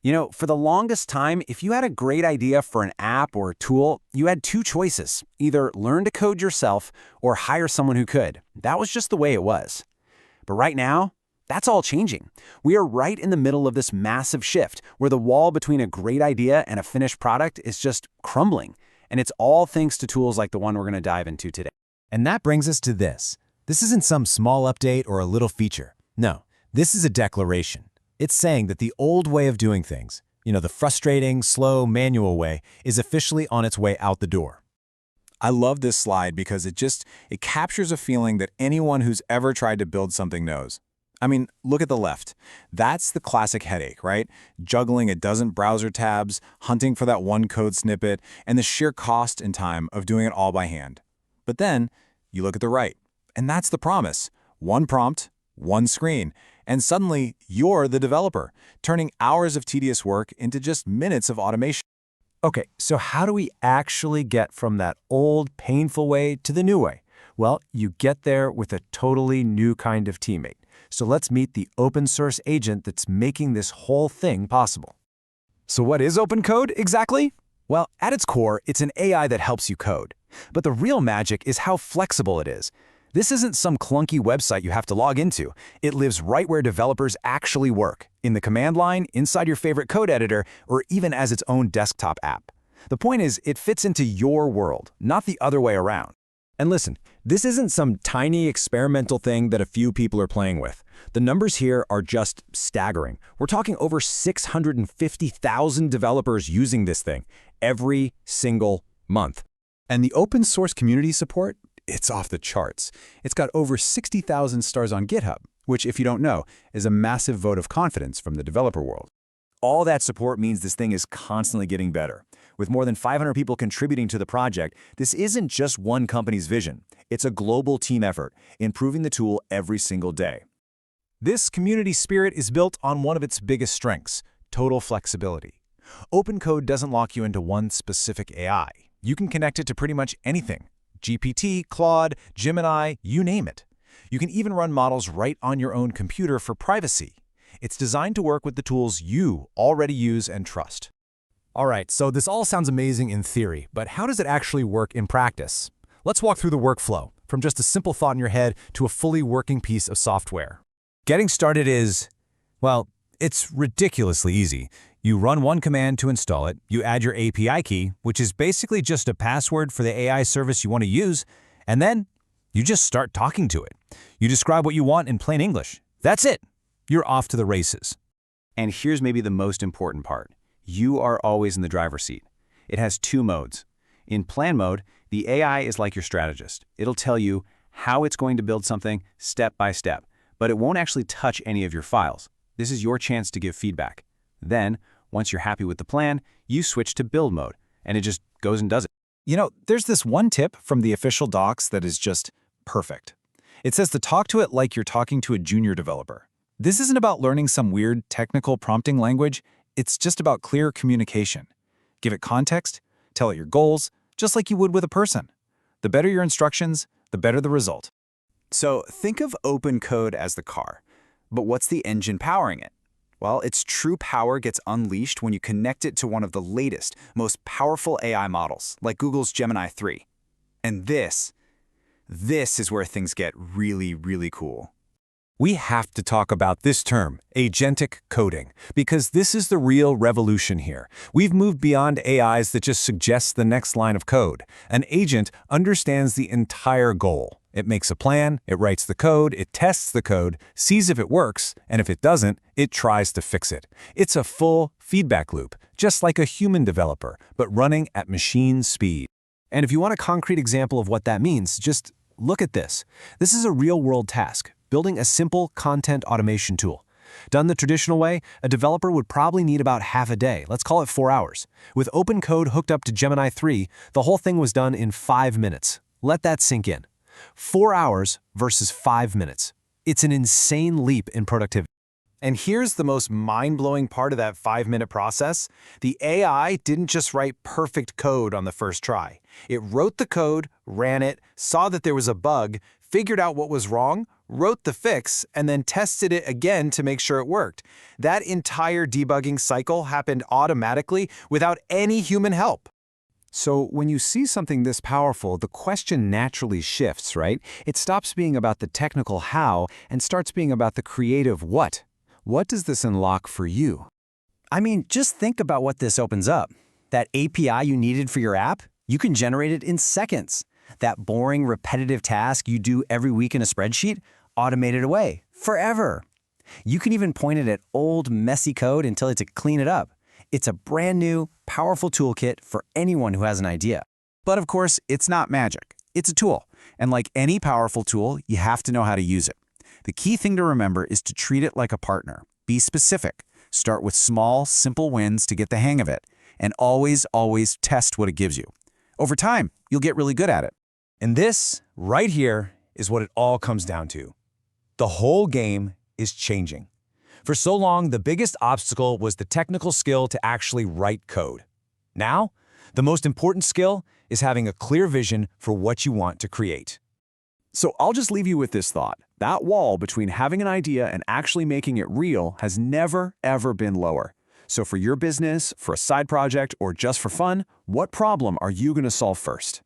For the longest time, if you had a great idea for an app or a tool, you had two choices: either learn to code yourself or hire someone who could. That was just the way it was. But right now, that's all changing. We are right in the middle of this massive shift where the wall between a great idea and a finished product is just crumbling. And it's all thanks to tools like the one we're going to dive into today. And that brings us to this. This isn't some small update or a little feature. No, this is a declaration. It's saying that the old way of doing things, the frustrating, slow, manual way, is officially on its way out the door. I love this slide because it captures a feeling that anyone who's ever tried to build something knows. I mean, look at the left. That's the classic headache, right? Juggling a dozen browser tabs, hunting for that one code snippet, and the sheer cost and time of doing it all by hand. But then, you look at the right, and that's the promise. One prompt, one screen, and suddenly you're the developer, turning hours of tedious work into just minutes of automation. Okay, so how do we actually get from that old, painful way to the new way? Well, you get there with a totally new kind of teammate. So let's meet the open source agent that's making this whole thing possible. So what is OpenCode exactly? Well, at its core, it's an AI that helps you code. But the real magic is how flexible it is. This isn't some clunky website you have to log into. It lives right where developers actually work, in the command line, inside your favorite code editor, or even as its own desktop app. The point is, it fits into your world, not the other way around. And listen, this isn't some tiny experimental thing that a few people are playing with. The numbers here are just staggering. We're talking over 650,000 developers using this thing every single month. And the open source community support? It's off the charts. It's got over 60,000 stars on GitHub, which, if you don't know, is a massive vote of confidence from the developer world. All that support means this thing is constantly getting better. With more than 500 people contributing to the project, this isn't just one company's vision. It's a global team effort, improving the tool every single day. This community spirit is built on one of its biggest strengths: total flexibility. OpenCode doesn't lock you into one specific AI. You can connect it to pretty much anything. GPT, Claude, Gemini, you name it. You can even run models right on your own computer for privacy. It's designed to work with the tools you already use and trust. All right, so this all sounds amazing in theory, but how does it actually work in practice? Let's walk through the workflow, from just a simple thought in your head to a fully working piece of software. Getting started is, well, it's ridiculously easy. You run one command to install it, you add your API key, which is basically just a password for the AI service you want to use, and then you just start talking to it. You describe what you want in plain English. That's it. You're off to the races. And here's maybe the most important part. You are always in the driver's seat. It has two modes. In plan mode, the AI is like your strategist. It'll tell you how it's going to build something step by step, but it won't actually touch any of your files. This is your chance to give feedback. Then, once you're happy with the plan, you switch to build mode, and it just goes and does it. There's this one tip from the official docs that is just perfect. It says to talk to it like you're talking to a junior developer. This isn't about learning some weird technical prompting language. It's just about clear communication. Give it context, tell it your goals, just like you would with a person. The better your instructions, the better the result. So think of OpenCode as the car. But what's the engine powering it? Well, its true power gets unleashed when you connect it to one of the latest, most powerful AI models, like Google's Gemini 3. And this is where things get really, really cool. We have to talk about this term, agentic coding, because this is the real revolution here. We've moved beyond AIs that just suggest the next line of code. An agent understands the entire goal. It makes a plan, it writes the code, it tests the code, sees if it works, and if it doesn't, it tries to fix it. It's a full feedback loop, just like a human developer, but running at machine speed. And if you want a concrete example of what that means, just look at this. This is a real-world task, building a simple content automation tool. Done the traditional way, a developer would probably need about half a day, let's call it 4 hours. With OpenCode hooked up to Gemini 3, the whole thing was done in 5 minutes. Let that sink in. 4 hours versus 5 minutes. It's an insane leap in productivity. And here's the most mind-blowing part of that 5-minute process. The AI didn't just write perfect code on the first try. It wrote the code, ran it, saw that there was a bug, figured out what was wrong, wrote the fix, and then tested it again to make sure it worked. That entire debugging cycle happened automatically without any human help. So when you see something this powerful, the question naturally shifts, right? It stops being about the technical how and starts being about the creative what. What does this unlock for you? I mean, just think about what this opens up. That API you needed for your app, you can generate it in seconds. That boring, repetitive task you do every week in a spreadsheet, automate it away, forever. You can even point it at old, messy code and tell it to clean it up. It's a brand new, powerful toolkit for anyone who has an idea. But of course, it's not magic. It's a tool. And like any powerful tool, you have to know how to use it. The key thing to remember is to treat it like a partner. Be specific. Start with small, simple wins to get the hang of it. And always, always test what it gives you. Over time, you'll get really good at it. And this, right here, is what it all comes down to. The whole game is changing. For so long, the biggest obstacle was the technical skill to actually write code. Now, the most important skill is having a clear vision for what you want to create. So I'll just leave you with this thought. That wall between having an idea and actually making it real has never, ever been lower. So for your business, for a side project, or just for fun, what problem are you going to solve first?